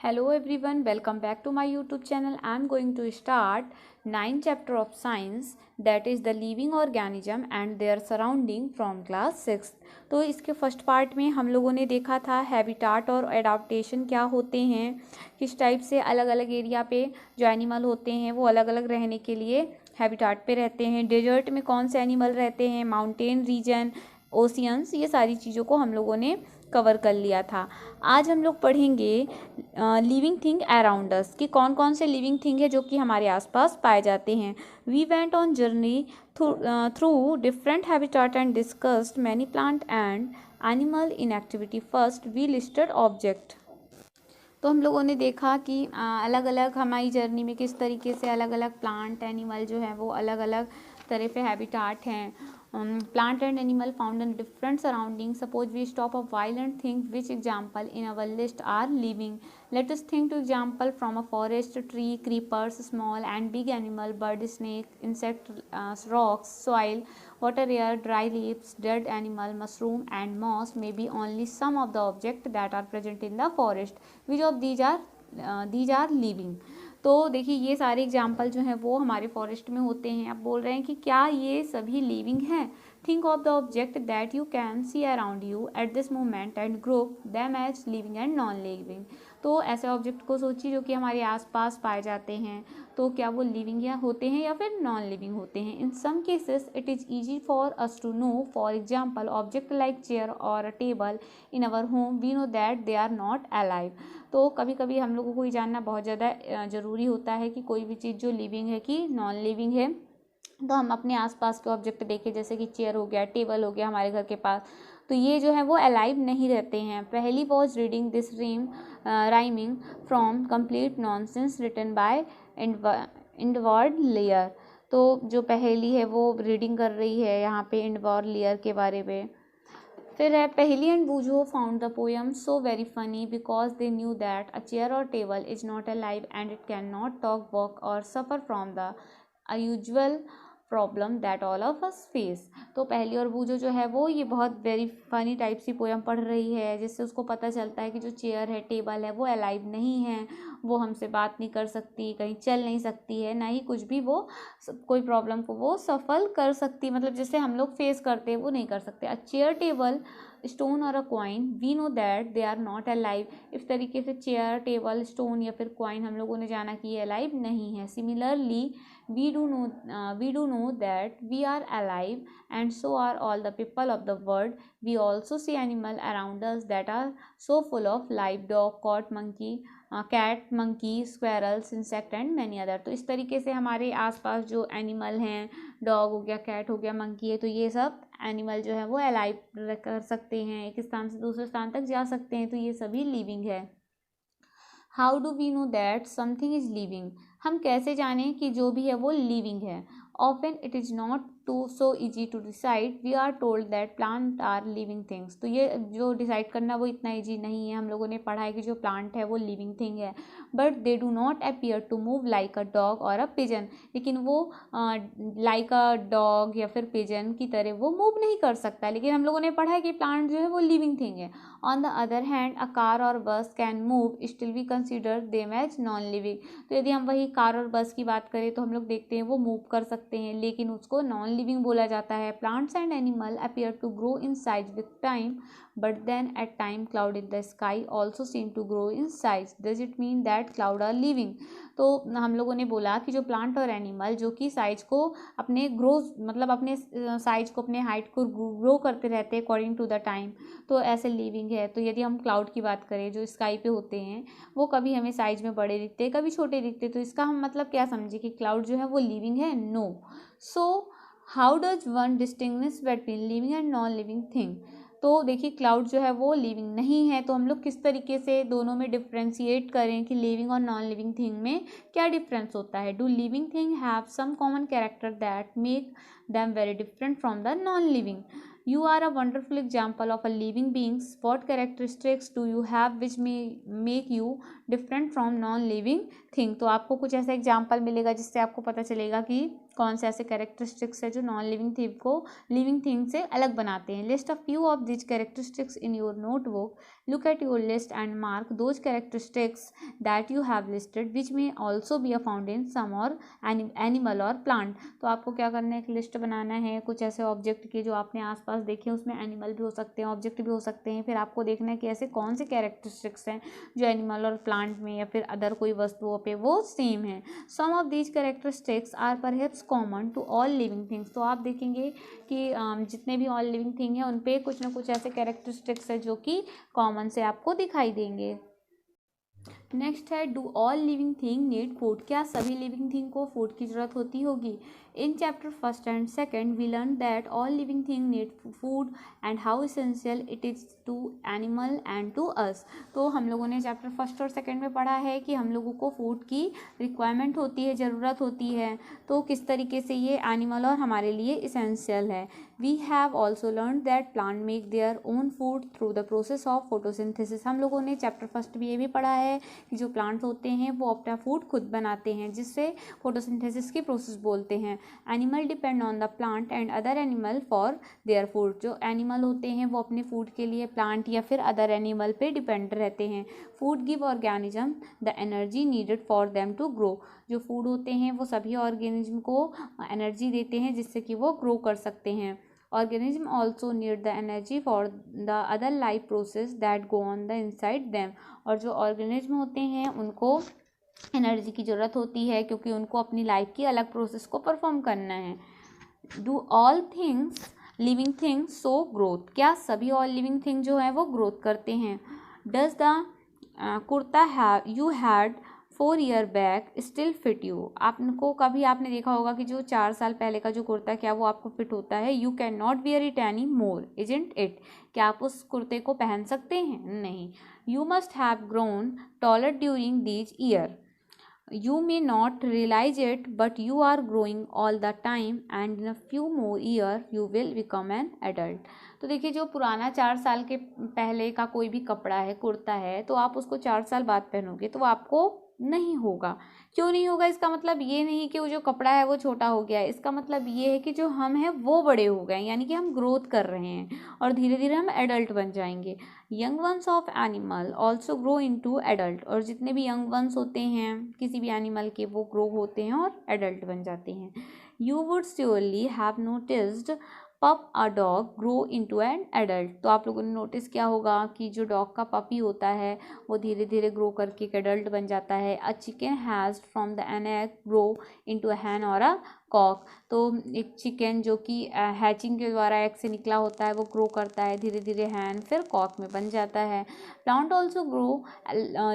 Hello everyone, welcome back to my YouTube channel. I am going to start 9th chapter of science, that is the living organism and their surrounding from class 6. तो इसके first part में हम लोगों ने देखा था habitat और adaptation क्या होते हैं, किस टाइप से अलग अलग एरिया पे जो एनिमल होते हैं वो अलग अलग रहने के लिए हैबिटाट पे रहते हैं। डेजर्ट में कौन से एनिमल रहते हैं, माउंटेन रीजन, ओशियंस, ये सारी चीज़ों को हम लोगों ने कवर कर लिया था। आज हम लोग पढ़ेंगे लिविंग थिंग अराउंड अस कि कौन कौन से लिविंग थिंग है जो कि हमारे आसपास पाए जाते हैं। We went on journey through different habitat and discussed many plant and animal in activity. First we listed object. तो हम लोगों ने देखा कि अलग अलग हमारी जर्नी में किस तरीके से अलग अलग प्लांट एनिमल जो है वो अलग अलग तरह के हैबिटाट हैं। Plant and animal found in different surroundings. Suppose we stop a while and think which example in our list are living. Let us think to example from a forest, tree, creepers, small and big animal, bird, snake, insect, rocks, soil, water, air, dry leaves, dead animal, mushroom and moss may be only some of the objects that are present in the forest. Which of these are living? तो देखिए ये सारे example जो हैं वो हमारे forest में होते हैं। अब बोल रहे हैं कि क्या ये सभी लिविंग हैं। Think of the object that you can see around you at this moment and group them as living and non living. तो ऐसे ऑब्जेक्ट को सोचिए जो कि हमारे आसपास पाए जाते हैं, तो क्या वो लिविंग या होते हैं या फिर नॉन लिविंग होते हैं। In some cases it is easy for us to know. For example object like chair or a table in our home we know that they are not alive. तो कभी कभी हम लोगों को ये जानना बहुत ज़्यादा ज़रूरी होता है कि कोई भी चीज़ जो लिविंग है कि नॉन लिविंग है। तो हम अपने आसपास के ऑब्जेक्ट देखें, जैसे कि चेयर हो गया, टेबल हो गया हमारे घर के पास, तो ये जो है वो अलाइव नहीं रहते हैं। Paheli was reading this rhyming from complete nonsense written by Edward Lear. तो जो पहली है वो रीडिंग कर रही है यहाँ पे इंडवर्ड लेयर के बारे में। फिर है Paheli and Boojho found the poem so very funny because they knew that a chair or table is not alive and it can not talk, walk or suffer from the usual problem that all of us face. तो पहली और बूझो जो है वो ये बहुत very funny type सी poem पढ़ रही है, जिससे उसको पता चलता है कि जो चेयर है, टेबल है, वो अलाइव नहीं है, वो हमसे बात नहीं कर सकती, कहीं चल नहीं सकती है, ना ही कुछ भी वो कोई प्रॉब्लम को वो सफल कर सकती, मतलब जैसे हम लोग फेस करते हैं वो नहीं कर सकते। अ चेयर, टेबल, स्टोन और a coin we know that they are not alive. इस तरीके से चेयर, टेबल, स्टोन या फिर कॉइन हम लोगों ने जाना कि ये अलाइव नहीं है। Similarly we do know that we are alive and so are all the people of the world. We also see animal around us that are so full of life, dog, cat, monkey, squirrels, insect and many other। तो इस तरीके से हमारे आसपास जो animal हैं, dog हो गया, कैट हो गया, मंकी है, तो ये सब एनिमल जो है वो अलाइव कर सकते हैं, एक स्थान से दूसरे स्थान तक जा सकते हैं, तो ये सभी लिविंग है। How do we know that something is living. हम कैसे जानें कि जो भी है वो लिविंग है। Often it is not too so easy to decide. We are told that plant are living things. तो ये जो डिसाइड करना वो इतना ईजी नहीं है। हम लोगों ने पढ़ा है कि जो प्लांट है वो लिविंग थिंग है, but they do not appear to move like a dog और अ पिजन। लेकिन वो लाइक अ डॉग या फिर पिजन की तरह वो मूव नहीं कर सकता, लेकिन हम लोगों ने पढ़ा है कि प्लांट जो है वो लिविंग थिंग है। On the other hand a car और bus can move, still we consider them as non living. तो यदि हम वही कार और बस की बात करें तो हम लोग देखते हैं वो मूव कर सकते हैं, लेकिन उसको नॉन लिविंग बोला जाता है। Plants and animal appear to grow in size with time, but then at time cloud in the sky also seem to grow in size. Does it mean that cloud are living? तो हम लोगों ने बोला कि जो plant और animal जो कि साइज को अपने ग्रो मतलब अपने साइज को, अपने हाइट को ग्रो करते रहते हैं अकॉर्डिंग टू द टाइम, तो ऐसे लिविंग है। तो यदि हम क्लाउड की बात करें जो स्काई पे होते हैं, वो कभी हमें साइज में बड़े दिखते हैं, कभी छोटे दिखते हैं, तो इसका हम मतलब क्या समझे कि क्लाउड जो है वो लिविंग है? No. So how does one distinguish between living and non living thing. तो देखिए क्लाउड जो है वो लिविंग नहीं है, तो हम लोग किस तरीके से दोनों में डिफ्रेंशिएट करें कि लिविंग और नॉन लिविंग थिंग में क्या डिफरेंस होता है। Do living thing have some common character that make them very different from the non-living? You are a wonderful example of a living beings. What characteristics do you have which may make you different from non-living thing? तो आपको कुछ ऐसा example मिलेगा जिससे आपको पता चलेगा कि कौन से ऐसे कैरेक्टरिस्टिक्स है जो नॉन लिविंग थिंग को लिविंग थिंग से अलग बनाते हैं। List a few of this characteristics in your notebook, look at your list and mark those characteristics that you have listed which may also be a found in some or animal और plant. तो आपको क्या करना है, एक list बनाना है कुछ ऐसे ऑब्जेक्ट की जो आपने आसपास देखे, उसमें एनिमल भी हो सकते हैं, ऑब्जेक्ट भी हो सकते हैं। फिर आपको देखना है कि ऐसे कौन से कैरेक्टरिस्टिक्स हैं जो एनिमल और प्लांट में या फिर अदर कोई वस्तुओं पे वो सेम है। Some of these characteristics are perhaps common to all living things. तो आप देखेंगे कि जितने भी ऑल लिविंग थिंग हैं उन पे कुछ ना कुछ ऐसे कैरेक्टरिस्टिक्स है जो कि कॉमन से आपको दिखाई देंगे। नेक्स्ट है, do all living thing need food. क्या सभी लिविंग थिंग को फूड की ज़रूरत होती होगी। In chapter first and second we learn that all living thing need food and how essential it is to animal and to us. तो हम लोगों ने चैप्टर फर्स्ट और सेकेंड में पढ़ा है कि हम लोगों को फूड की रिक्वायरमेंट होती है, ज़रूरत होती है, तो किस तरीके से ये एनिमल और हमारे लिए इसेंशियल है। We have also learn that plant make their own food through the process of photosynthesis. हम लोगों ने चैप्टर फर्स्ट में ये भी पढ़ा है कि जो प्लांट्स होते हैं वो अपना फूड खुद बनाते हैं, जिससे फोटोसिंथेसिस की प्रोसेस बोलते हैं। Animal depend on the plant and other animal for their food. जो एनिमल होते हैं वो अपने फूड के लिए प्लांट या फिर अदर एनिमल पे डिपेंड रहते हैं। Food give organism the energy needed for them to grow. जो फूड होते हैं वो सभी ऑर्गेनिज्म को एनर्जी देते हैं जिससे कि वो ग्रो कर सकते हैं। Organism also need the energy for the other life process that go on the inside them। और जो ऑर्गेनिज्म होते हैं उनको एनर्जी की ज़रूरत होती है क्योंकि उनको अपनी लाइफ की अलग प्रोसेस को परफॉर्म करना है। Do all things living things show growth. क्या सभी ऑल लिविंग थिंग जो है वो ग्रोथ करते हैं। Does the kurta have you had 4 year back still fit you. आपको कभी आपने देखा होगा कि जो 4 साल पहले का जो कुर्ता क्या वो आपको फिट होता है। You cannot wear it any more isn't it. क्या आप उस कुर्ते को पहन सकते हैं, नहीं। You must have grown taller during these year. You may not realise it but you are growing all the time and in a few more year you will become an adult. तो देखिए जो पुराना 4 साल के पहले का कोई भी कपड़ा है, कुर्ता है, तो आप उसको 4 साल बाद पहनोगे तो वो आपको नहीं होगा। क्यों नहीं होगा, इसका मतलब ये नहीं कि वो जो कपड़ा है वो छोटा हो गया है, इसका मतलब ये है कि जो हम हैं वो बड़े हो गए, यानी कि हम ग्रोथ कर रहे हैं और धीरे धीरे हम एडल्ट बन जाएंगे। Young ones of animal also grow into adult. और जितने भी यंग वंस होते हैं किसी भी एनिमल के वो ग्रो होते हैं और एडल्ट बन जाते हैं। You would surely have noticed pup a dog grow into an adult. तो आप लोगों ने नोटिस किया होगा कि जो डॉग का पपी होता है वो धीरे धीरे ग्रो करके एक एडल्ट बन जाता है। A chicken has from the an egg grow into a hen or a Kock. तो एक चिकन जो कि हैचिंग के द्वारा एग से निकला होता है वो ग्रो करता है धीरे धीरे हैन, फिर कॉक में बन जाता है। Plant also grow.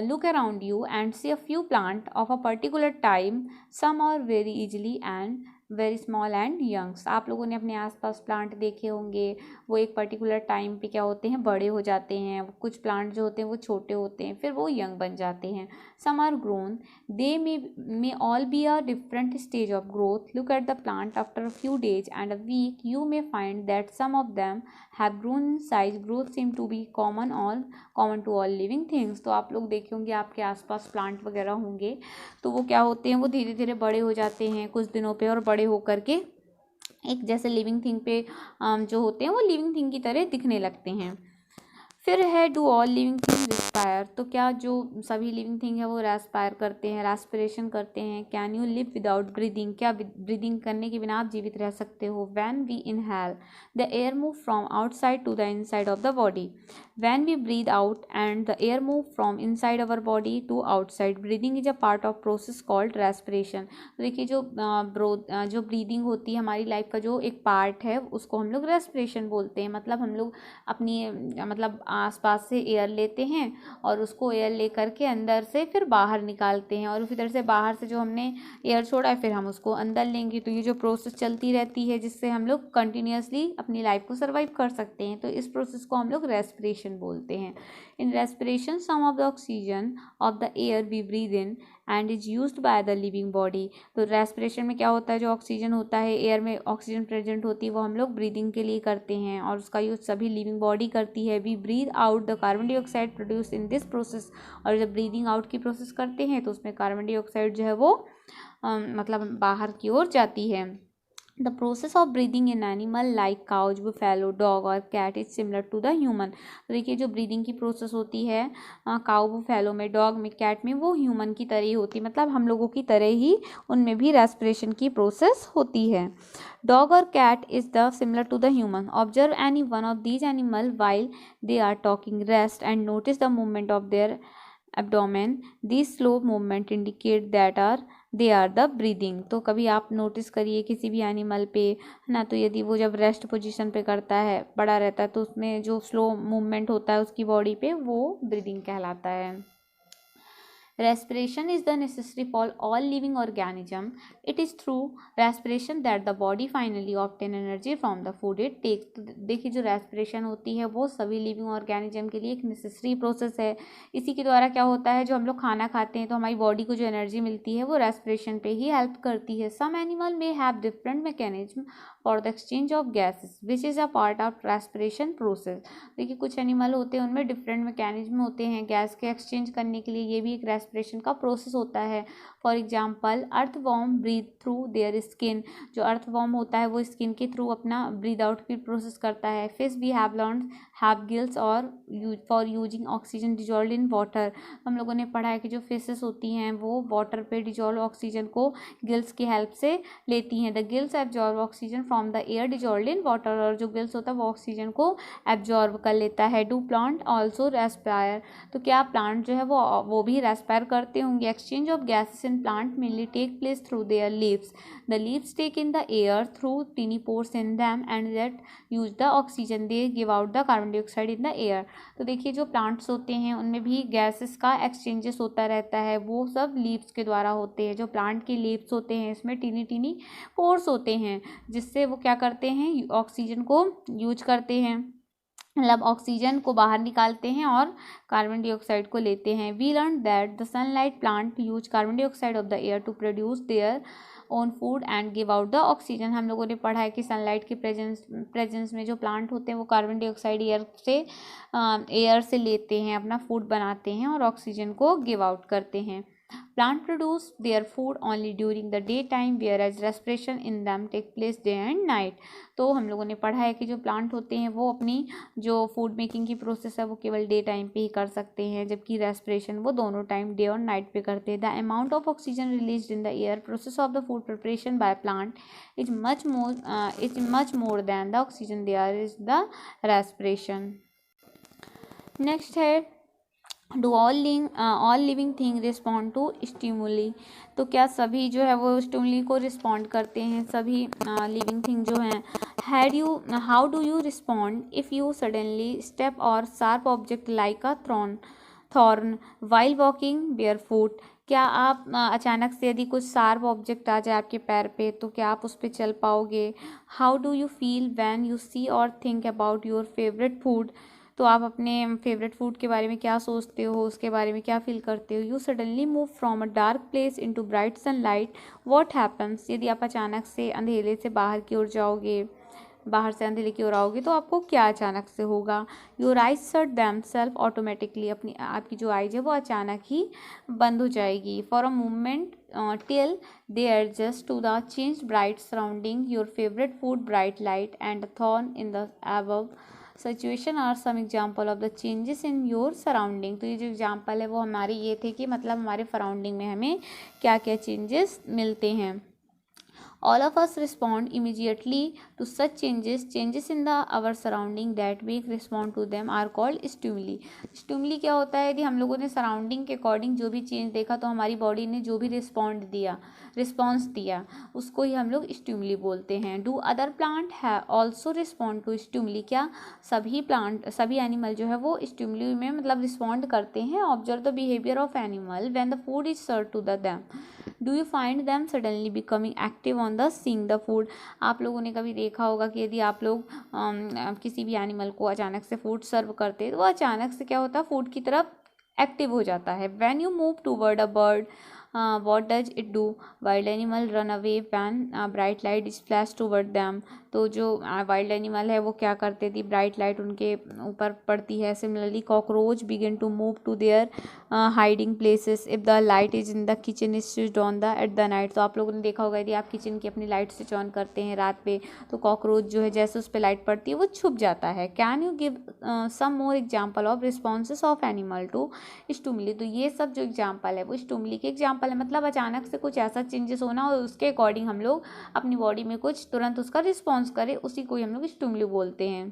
Look around you and see a few plant of a particular time, some are very easily and very small and youngs. आप लोगों ने अपने आसपास प्लांट देखे होंगे, वो एक पर्टिकुलर टाइम पे क्या होते हैं, बड़े हो जाते हैं। कुछ प्लांट जो होते हैं वो छोटे होते हैं, फिर वो यंग बन जाते हैं। Some are grown, they may all be a different stage of growth. Look at the plant after a few days and a week, you may find that some of them have grown in size. Growth seem to be common to all living things. तो आप लोग देखे होंगे आपके आसपास plant वगैरह होंगे तो वो क्या होते हैं, वो धीरे धीरे बड़े हो जाते हैं कुछ दिनों पे और बड़े हो करके एक जैसे लिविंग थिंग पे जो होते हैं वो लिविंग थिंग की तरह दिखने लगते हैं। फिर है do all living thing respire. तो क्या जो सभी लिविंग थिंग है वो रेस्पायर करते हैं, रेस्पिरेशन करते हैं। Can you live without breathing. क्या ब्रीदिंग करने के बिना आप जीवित रह सकते हो। When we inhale the air move from outside to the inside of the body. When we breathe out and the air move from inside our body to outside. Breathing is a part of process called respiration. तो देखिए जो breathing होती है हमारी life का जो एक part है उसको हम लोग रेस्पिरेशन बोलते हैं। मतलब हम लोग अपनी मतलब आसपास से एयर लेते हैं और उसको एयर ले करके अंदर से फिर बाहर निकालते हैं और फिर से बाहर से जो हमने एयर छोड़ा है फिर हम उसको अंदर लेंगे। तो ये जो प्रोसेस चलती रहती है जिससे हम लोग कंटिन्यूसली अपनी लाइफ को सर्वाइव कर सकते हैं, तो इस प्रोसेस को हम लोग रेस्पिरेशन बोलते हैं। In respiration some of the oxygen of the air we breathe in and is used by the living body. तो रेस्पिरेशन में क्या होता है, जो ऑक्सीजन होता है, एयर में ऑक्सीजन प्रेजेंट होती है, वो हम लोग ब्रीदिंग के लिए करते हैं और उसका यूज सभी लिविंग बॉडी करती है। We breathe out the carbon dioxide produce in this process. और जब ब्रीदिंग आउट की प्रोसेस करते हैं तो उसमें कार्बन डाइऑक्साइड जो है वो मतलब बाहर की ओर जाती है। The process of breathing in animal like cows, buffalo, dog और cat is similar to the human। तो देखिए जो ब्रीदिंग की प्रोसेस होती है काउ बुफेलो में, डॉग में, कैट में, वो ह्यूमन की तरह ही होती है, मतलब हम लोगों की तरह ही उनमें भी रेस्पिरेशन की प्रोसेस होती है। डॉग और cat is the similar to the human. Observe any one of these animal while they are talking, rest and notice the movement of their abdomen. This slow movement indicate that they are the breathing. तो कभी आप notice करिए किसी भी animal पे, है ना, तो यदि वो जब रेस्ट पोजीशन पे करता है, पड़ा रहता है, तो उसमें जो स्लो मूवमेंट होता है उसकी बॉडी पे, वो ब्रीदिंग कहलाता है। Respiration is the necessary for all living organism. It is through respiration that the body finally obtain energy from the food it takes। तो देखिए जो रेस्पिरेशन होती है वो सभी लिविंग ऑर्गेनिज्म के लिए एक नेसेसरी प्रोसेस है। इसी के द्वारा क्या होता है, जो हम लोग खाना खाते हैं तो हमारी बॉडी को जो एनर्जी मिलती है वो रेस्पिरेशन पे ही हेल्प करती है। सम एनिमल में have different mechanism for the exchange of gases which is a part of respiration process. देखिए कुछ एनिमल होते हैं उनमें डिफरेंट मैकेनिज्म होते हैं गैस के एक्सचेंज करने के लिए, ये भी एक रेस्पिरेशन का प्रोसेस होता है। For example earthworm breathe through their skin. जो अर्थवॉर्म होता है वो स्किन के थ्रू अपना ब्रीद आउट की प्रोसेस करता है। Fish we have learned have gills or for using oxygen dissolve in water. हम लोगों ने पढ़ा है कि जो फिशेस होती हैं वो वाटर पे डिजॉल्व ऑक्सीजन को गिल्स की हेल्प से लेती हैं। The gills absorb oxygen from the air dissolve in water. और जो गिल्स होता है वो ऑक्सीजन को एब्जॉर्ब कर लेता है। Do plant also respire. तो क्या प्लांट जो है वो भी रेस्पायर करते होंगे। Exchange of gases in plant mainly take place through their leaves. The leaves take in the air through tiny pores in them and that use the oxygen, they give out the carbon dioxide in the air. तो देखिए जो plants होते हैं उनमें भी gases का exchanges होता रहता है, वो सब लीव्स के द्वारा होते हैं। जो प्लांट के लीव्स होते हैं इसमें टीनी टीनी पोर्स होते हैं जिससे वो क्या करते हैं, ऑक्सीजन को यूज करते हैं, मतलब ऑक्सीजन को बाहर निकालते हैं और कार्बन डाइऑक्साइड को लेते हैं। We learn that the sunlight plant use carbon dioxide of the air to produce their own food and give out the oxygen. हम लोगों ने पढ़ा है कि सनलाइट के प्रेजेंस में जो प्लांट होते हैं वो कार्बन डाइऑक्साइड एयर से लेते हैं, अपना फूड बनाते हैं और ऑक्सीजन को गिव आउट करते हैं। Plant produce their food only during the daytime whereas respiration in them take place day and night। तो हम लोगों ने पढ़ा है कि जो प्लांट होते हैं वो अपनी जो फूड मेकिंग की प्रोसेस है वो केवल डे टाइम पे ही कर सकते हैं, जबकि रेस्पिरेशन वो दोनों टाइम डे और नाइट पे करते हैं। The amount of oxygen released in the air process of the food preparation by plant is much more than the oxygen there is the respiration. Next है do all living thing respond to stimuli. तो क्या सभी जो है वो stimuli को respond करते हैं, सभी लिविंग थिंग जो हैं। How do you respond if you suddenly step or sharp object like a thorn while walking barefoot. क्या आप अचानक से यदि कुछ शार्प ऑब्जेक्ट आ जाए आपके पैर पे तो क्या आप उस पर चल पाओगे। How do you feel when you see or think about your favourite food. तो आप अपने फेवरेट फूड के बारे में क्या सोचते हो, उसके बारे में क्या फील करते हो। You suddenly move from a dark place into bright sunlight, what happens. यदि आप अचानक से अंधेरे से बाहर की ओर जाओगे, बाहर से अंधेरे की ओर आओगे तो आपको क्या अचानक से होगा। Your eyes shut them self automatically. आपकी जो आइज है वो अचानक ही बंद हो जाएगी। For a moment till they adjust to the change bright surrounding your favourite food bright light and thorn in the above situation are some example of the changes in your surrounding. तो ये जो example है वो हमारे ये थे कि मतलब हमारे सराउंडिंग में हमें क्या क्या चेंजेस मिलते हैं। All of us respond immediately to such changes. Changes in our surrounding that we respond to them are called stimuli। Stimuli क्या होता है, यदि हम लोगों ने सराउंडिंग के अकॉर्डिंग जो भी चेंज देखा तो हमारी बॉडी ने जो भी रिस्पॉन्स दिया उसको ही हम लोग स्टिमुली बोलते हैं। डू अदर प्लांट है ऑल्सो रिस्पॉन्ड टू स्टिमुली। क्या सभी एनिमल जो है वो स्टिमुली में मतलब रिस्पॉन्ड करते हैं। Observe the behaviour of animal when the food is serve to them. Do you find them suddenly becoming active on the seeing the food. आप लोगों ने कभी देखा होगा कि यदि आप लोग किसी भी एनिमल को अचानक से फूड सर्व करते हैं तो वो अचानक से क्या होता है, फूड की तरफ एक्टिव हो जाता है। When you move toward a bird what does it do? Wild animal run away when bright light is flash toward them. तो जो वाइल्ड एनिमल है वो क्या करते थी, ब्राइट लाइट उनके ऊपर पड़ती है। Similarly cockroach begin to move to their hiding places if the light is in the kitchen is switched on the at the night. तो आप लोगों ने देखा होगा यदि आप किचन की अपनी लाइट स्विच ऑन करते हैं रात पे तो कॉकरोच जो है जैसे उस पर लाइट पड़ती है वो छुप जाता है। Can you give some more example of responses of animal to stimuli? तो ये सब जो एग्जाम्पल है वो स्टिमुली के एग्जाम्पल है, मतलब अचानक से कुछ ऐसा चेंजेस होना और उसके अकॉर्डिंग हम लोग अपनी बॉडी में कुछ तुरंत उसका रिस्पॉन्स करें, उसी को ही हम लोग स्टिमुली बोलते हैं।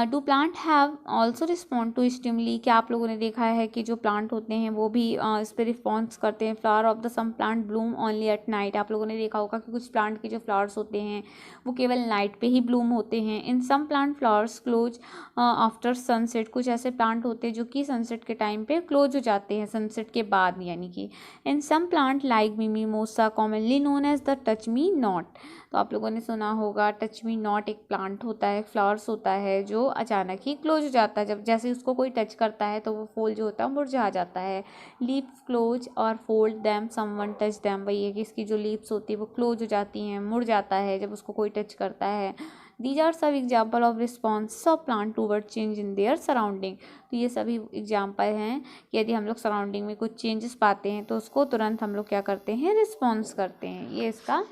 Do plant have also respond to stimuli? क्या आप लोगों ने देखा है कि जो प्लांट होते हैं वो भी इस पर रिस्पॉन्स करते हैं? Flower of the some plant bloom only at night. आप लोगों ने देखा होगा कि कुछ प्लांट के जो फ्लावर्स होते हैं वो केवल नाइट पे ही ब्लूम होते हैं। In some plant flowers close after sunset. कुछ ऐसे प्लांट होते हैं जो कि सनसेट के टाइम पे क्लोज हो जाते हैं, सनसेट के बाद यानी कि। In some plant like mimosa commonly known as the touch me not. तो आप लोगों ने सुना होगा टच मी नॉट एक प्लांट होता है, फ्लावर्स होता है जो अचानक ही क्लोज हो जाता है, जब जैसे उसको कोई टच करता है तो वो फूल जो होता है मुरझा जाता है। लीव्स क्लोज और fold them someone touch them. वही है कि इसकी जो लीव्स होती है वो क्लोज हो जाती हैं, मुड़ जाता है जब उसको कोई टच करता है। दीज आर सब example of response of plant toward change in their surrounding. तो ये सभी एग्जाम्पल हैं कि यदि हम लोग सराउंडिंग में कुछ चेंजेस पाते हैं तो उसको तुरंत हम लोग क्या करते हैं, रिस्पॉन्स करते हैं। ये इसका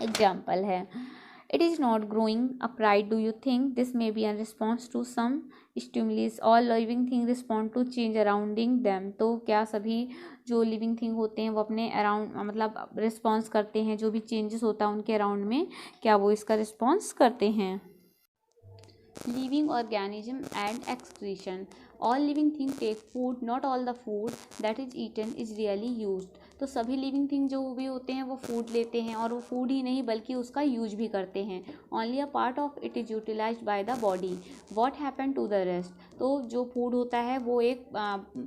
एग्जाम्पल है। It is not growing upright, do you think this may be a response to some stimulus? All living thing respond to change arounding them. तो क्या सभी जो लिविंग थिंग होते हैं वो अपने अराउंड मतलब रिस्पॉन्स करते हैं, जो भी चेंजेस होता है उनके अराउंड में क्या वो इसका रिस्पॉन्स करते हैं? Living organism and excretion. All living thing take food, not all the food that is eaten is really used. तो सभी लिविंग थिंग जो भी होते हैं वो फूड लेते हैं और वो फूड ही नहीं बल्कि उसका यूज भी करते हैं। Only a part of it is utilised by the body, what happen to the rest. तो जो फूड होता है वो एक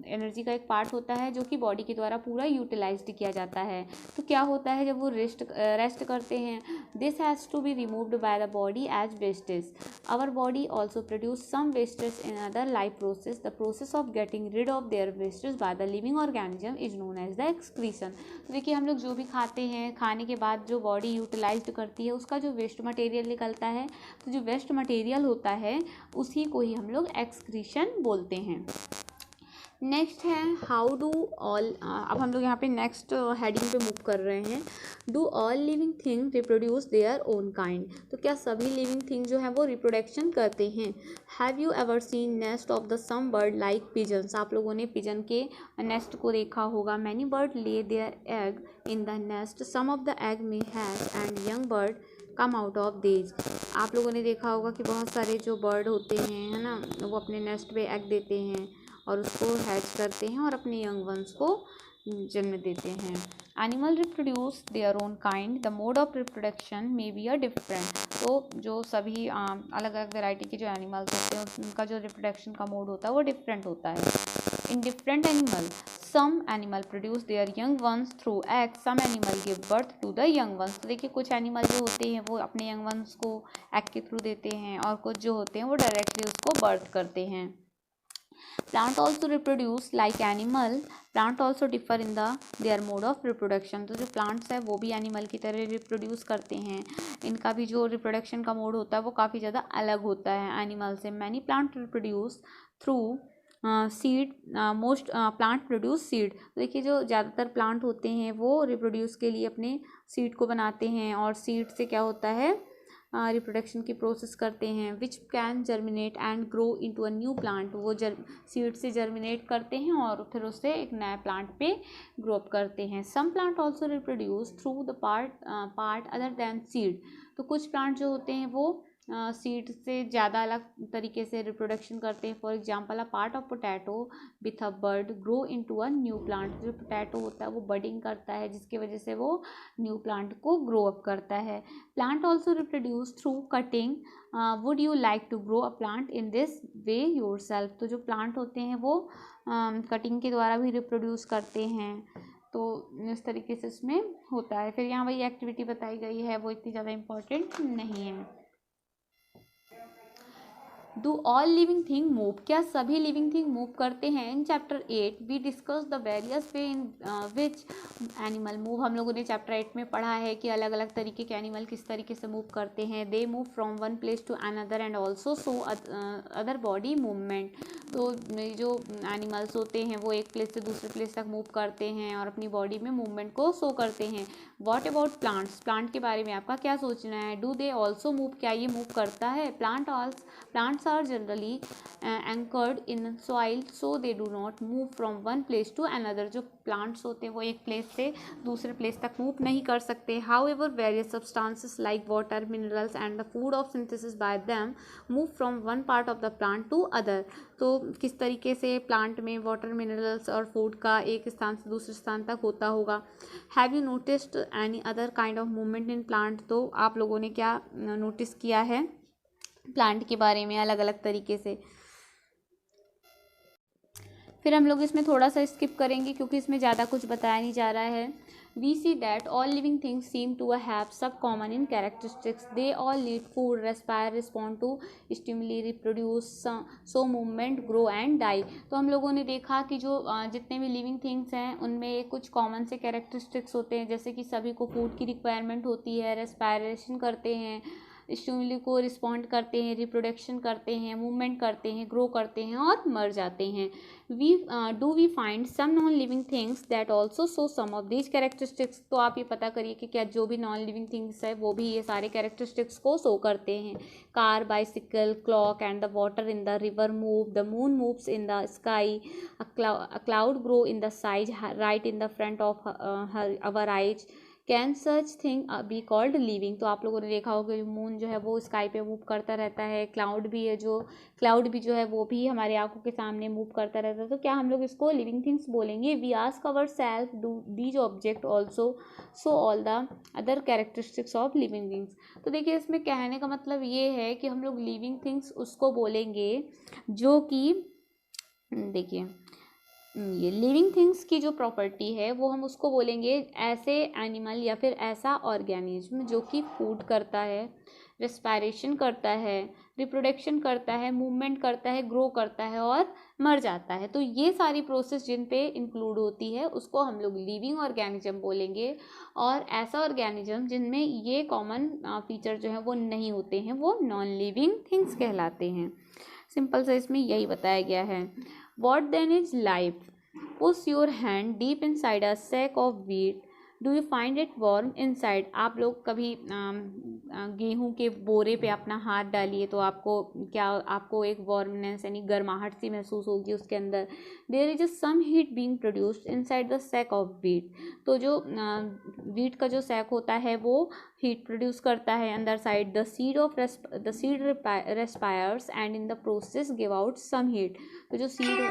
एनर्जी का एक पार्ट होता है जो कि बॉडी के द्वारा पूरा यूटिलाइज्ड किया जाता है। तो क्या होता है जब वो रेस्ट करते हैं, this has to be removed by the body as wastage. Our body also produce some wastage in other life process. The process of getting rid of their wastage by the living organism is known as the excretion. तो देखिए हम लोग जो भी खाते हैं, खाने के बाद जो बॉडी यूटिलाइज्ड करती है उसका जो वेस्ट मटेरियल निकलता है, तो जो वेस्ट मटेरियल होता है उसी को ही हम लोग एक्सक्रीशन बोलते हैं। नेक्स्ट है हाउ डू ऑल, अब हम लोग यहाँ पे नेक्स्ट हेडिंग पे मूव कर रहे हैं। Do all living thing reproduce their own kind. तो क्या सभी लिविंग थिंग जो है वो रिप्रोडक्शन करते हैं? Have you ever seen nest of the some bird like pigeons. आप लोगों ने पिजन के नेस्ट को देखा होगा। Many bird lay their egg in the nest, some of the egg may hatch and young bird come out of these. आप लोगों ने देखा होगा कि बहुत सारे जो बर्ड होते हैं है ना, वो अपने नेस्ट पे एग देते हैं और उसको हैच करते हैं और अपने यंग वंस को जन्म देते हैं। Animal reproduce their own kind, the mode of reproduction may be a different. तो जो सभी अलग अलग वेराइटी के जो एनिमल्स होते हैं उनका जो रिप्रोडक्शन का मोड होता है वो डिफरेंट होता है। In different animal, some animal produce their young ones through egg, some animal give birth to the young ones. तो देखिए कुछ एनिमल जो होते हैं वो अपने यंग वंस को एग के थ्रू देते हैं और कुछ जो होते हैं वो डायरेक्टली उसको बर्थ करते हैं। Plant also reproduce like animal, plant also differ in the their mode of reproduction. तो जो प्लांट्स है वो भी एनिमल की तरह रिप्रोड्यूस करते हैं, इनका भी जो रिप्रोडक्शन का मोड होता है वो काफ़ी ज़्यादा अलग होता है एनिमल से। Many plant reproduce through seed, most plant produce seed. तो देखिए जो ज़्यादातर प्लांट होते हैं वो रिप्रोड्यूस के लिए अपने सीड को बनाते हैं और सीड से क्या होता है रिप्रोडक्शन की प्रोसेस करते हैं, which can germinate and grow into a new plant. वो सीड से जर्मिनेट करते हैं और फिर उससे एक नया प्लांट पे ग्रो अप करते हैं। Some plant also reproduce through the part other than seed. तो कुछ प्लांट जो होते हैं वो सीड से ज़्यादा अलग तरीके से रिप्रोडक्शन करते हैं। For example a part of potato with a bird grow into a new plant. जो पोटैटो होता है वो बडिंग करता है जिसकी वजह से वो न्यू प्लांट को ग्रो अप करता है। Plant also reproduce through cutting, would you like to grow a plant in this way yourself. तो जो प्लांट होते हैं वो कटिंग के द्वारा भी रिप्रोड्यूस करते हैं, तो इस तरीके से इसमें होता है। फिर यहाँ वही एक्टिविटी बताई गई है वो इतनी ज़्यादा इम्पोर्टेंट नहीं है। Do all living thing move, क्या सभी लिविंग थिंग मूव करते हैं? In chapter 8 we discuss the various way in which animal move. हम लोगों ने चैप्टर 8 में पढ़ा है कि अलग अलग तरीके के एनिमल किस तरीके से मूव करते हैं। They move from one place to another and also show other body movement. तो जो एनिमल्स होते हैं वो एक प्लेस से दूसरे प्लेस तक मूव करते हैं और अपनी बॉडी में मूवमेंट को शो करते हैं। वॉट अबाउट प्लांट्स, प्लांट के बारे में आपका क्या सोचना है? डू दे ऑल्सो मूव, क्या ये मूव करता है? Plants are generally anchored in soil, so they do not move from one place to another। जो plants होते हैं वो एक प्लेस से दूसरे प्लेस तक मूव नहीं कर सकते। However, various substances like water, minerals and the food of synthesis by them move from one part of the plant to other। तो किस तरीके से प्लांट में वाटर, मिनरल्स और फूड का एक स्थान से दूसरे स्थान तक होता होगा। Have you noticed any other kind of movement in plant, तो आप लोगों ने क्या नोटिस किया है प्लांट के बारे में अलग अलग तरीके से? फिर हम लोग इसमें थोड़ा सा स्किप करेंगे क्योंकि इसमें ज़्यादा कुछ बताया नहीं जा रहा है। We see that all living things seem to have सब common in characteristics. They all need food, respire, respond to stimuli, reproduce, show movement, grow and die. तो हम लोगों ने देखा कि जो जितने भी लिविंग थिंग्स हैं उनमें कुछ कॉमन से कैरेक्टरिस्टिक्स होते हैं, जैसे कि सभी को फूड की रिक्वायरमेंट होती है, रेस्पायरेशन करते हैं, स्टिमुली को रिस्पॉन्ड करते हैं, रिप्रोडक्शन करते हैं, मूवमेंट करते हैं, ग्रो करते हैं और मर जाते हैं। We find some non living things that also show some of these characteristics. तो आप ये पता करिए कि क्या जो भी नॉन लिविंग थिंग्स है वो भी ये सारे कैरेक्टरिस्टिक्स को शो करते हैं। Car, bicycle, clock and the water in the river move, the moon moves in the sky, a cloud grow in the size right in the front of our eyes। Can such thing be called living. तो आप लोगों ने देखा होगा कि moon जो है वो स्काई पे मूव करता रहता है, क्लाउड भी है, जो क्लाउड भी जो है वो भी हमारे आंखों के सामने मूव करता रहता है। तो क्या हम लोग इसको लिविंग थिंग्स बोलेंगे? We ask ourself do these object also show all the other characteristics of living things. तो देखिए इसमें कहने का मतलब ये है कि हम लोग लिविंग थिंग्स उसको बोलेंगे जो कि देखिए ये लिविंग थिंग्स की जो प्रॉपर्टी है वो हम उसको बोलेंगे ऐसे एनिमल या फिर ऐसा ऑर्गेनिज्म जो कि फूड करता है, रेस्पायरेशन करता है, रिप्रोडक्शन करता है, मूवमेंट करता है, ग्रो करता है और मर जाता है। तो ये सारी प्रोसेस जिन पे इंक्लूड होती है उसको हम लोग लिविंग ऑर्गेनिज्म बोलेंगे। और ऐसा ऑर्गेनिज्म जिनमें ये कॉमन फीचर जो है वो नहीं होते हैं वो नॉन लिविंग थिंग्स कहलाते हैं। सिंपल सा इसमें यही बताया गया है। What then is life? Push your hand deep inside a sack of wheat. Do you find it warm inside? आप लोग कभी गेहूं के बोरे पे अपना हाथ डालिए तो आपको एक वार्मनेस यानी गर्माहट सी महसूस होगी उसके अंदर। There is some heat being produced inside the sack of wheat। तो जो वीट का जो सैक होता है वो हीट प्रोड्यूस करता है अंदर side. The seed respires and in the process give out some heat. तो जो सीड